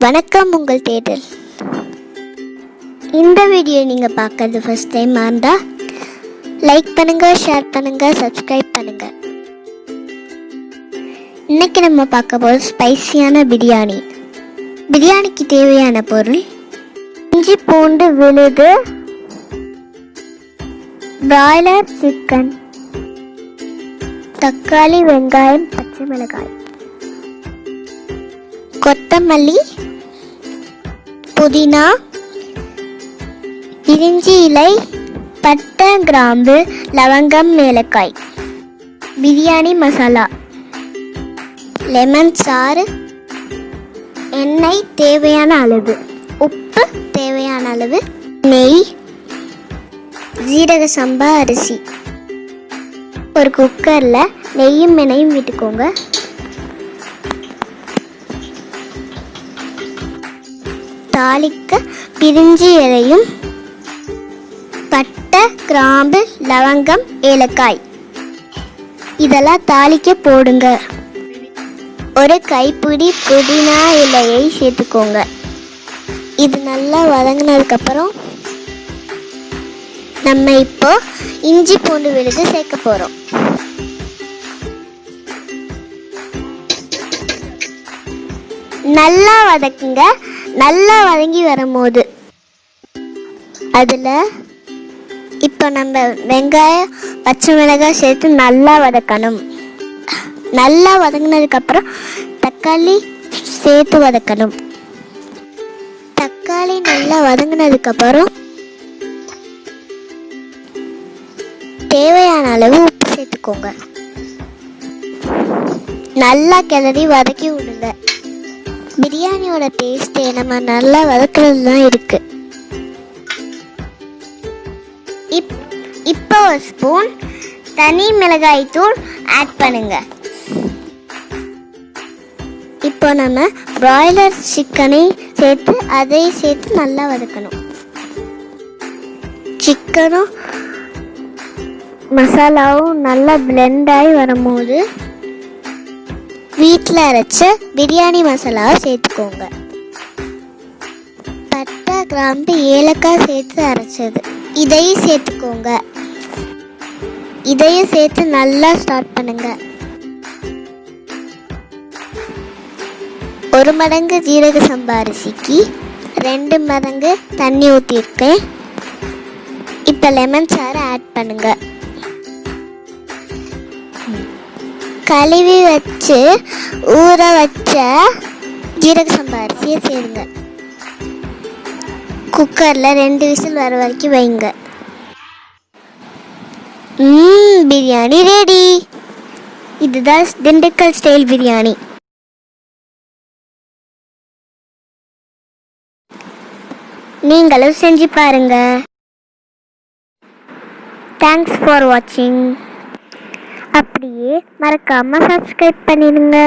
வணக்கம். உங்கள் தேடல். இந்த வீடியோ நீங்கள் பார்க்கறது ஃபர்ஸ்ட் டைம் இருந்தால் லைக் பண்ணுங்கள், ஷேர் பண்ணுங்கள், சப்ஸ்கிரைப் பண்ணுங்கள். இன்னைக்கு நம்ம பார்க்க போகிறது ஸ்பைசியான பிரியாணி. பிரியாணிக்கு தேவையான பொருள்: இஞ்சி பூண்டு விழுது, பிராய்லர் சிக்கன், தக்காளி, வெங்காயம், பச்சை மிளகாய், கொத்தமல்லி, புதினா, பிரிஞ்சி இலை, பட்டை, கிராம்பு, லவங்கம், ஏலக்காய், பிரியாணி மசாலா, லெமன் சாறு, எண்ணெய் தேவையான அளவு, உப்பு தேவையான அளவு, நெய், சீரக சம்பா அரிசி. ஒரு குக்கரில் நெய்யும் எண்ணெயும் விட்டுக்கோங்க. தாளிக்க பிரிஞ்சி இலையும், பட்டை, கிராம்பு, லவங்கம், ஏலக்காய் இதெல்லாம் தாளிக்க போடுங்க. ஒரு கைப்பிடி புதினா இலையை சேர்த்துக்கோங்க. இது நல்லா வதங்கினதுக்கப்புறம் நம்ம இப்போ இஞ்சி பூண்டு விழுது சேர்க்க போகிறோம். நல்லா வதக்குங்க. நல்லா வதங்கி வரும்போது அதில் இப்போ நம்ம வெங்காயம், பச்சை மிளகாய் சேர்த்து நல்லா வதக்கணும். நல்லா வதங்கினதுக்கப்புறம் தக்காளி சேர்த்து வதக்கணும். தக்காளி நல்லா வதங்கினதுக்கப்புறம் தேவையான அளவு உப்பு சேர்த்துக்கோங்க. நல்லா கிளறி வதக்கி விடுங்க. பிரியாணியோட டேஸ்ட்டே நம்ம நல்லா வதக்குறது தான் இருக்கு. இப்போ ஒரு ஸ்பூன் தனி மிளகாய் தூள் ஆட் பண்ணுங்க. இப்போ நம்ம பிராய்லர் சிக்கனை சேர்த்து அதையும் சேர்த்து நல்லா வதக்கணும். சிக்கனும் மசாலாவும் நல்லா பிளெண்ட் ஆகி வரும்போது வீட்டில் அரைச்ச பிரியாணி மசாலாவை சேர்த்துக்கோங்க. பட்டை, கிராம்பு, ஏலக்காய் சேர்த்து அரைச்சது இதையும் சேர்த்துக்கோங்க. இதையும் சேர்த்து நல்லா ஸ்டார்ட் பண்ணுங்க. 1 மடங்கு ஜீரக சம்பா அரிசிக்கு 2 மடங்கு தண்ணி ஊற்றிருக்கேன். இப்போ லெமன் சாறு ஆட் பண்ணுங்க. கழுவி வச்சு ஊற வச்ச ஜீரக சம்பா அரிசியை சேருங்க. குக்கரில் 2 விசில் வர வரைக்கும் வைங்க. பிரியாணி ரெடி. இதுதான் திண்டுக்கல் ஸ்டைல் பிரியாணி. நீங்களும் செஞ்சு பாருங்க. தேங்க்ஸ் ஃபார் வாட்சிங். அப்படியே மறக்காம சப்ஸ்கிரைப் பண்ணிடுங்க.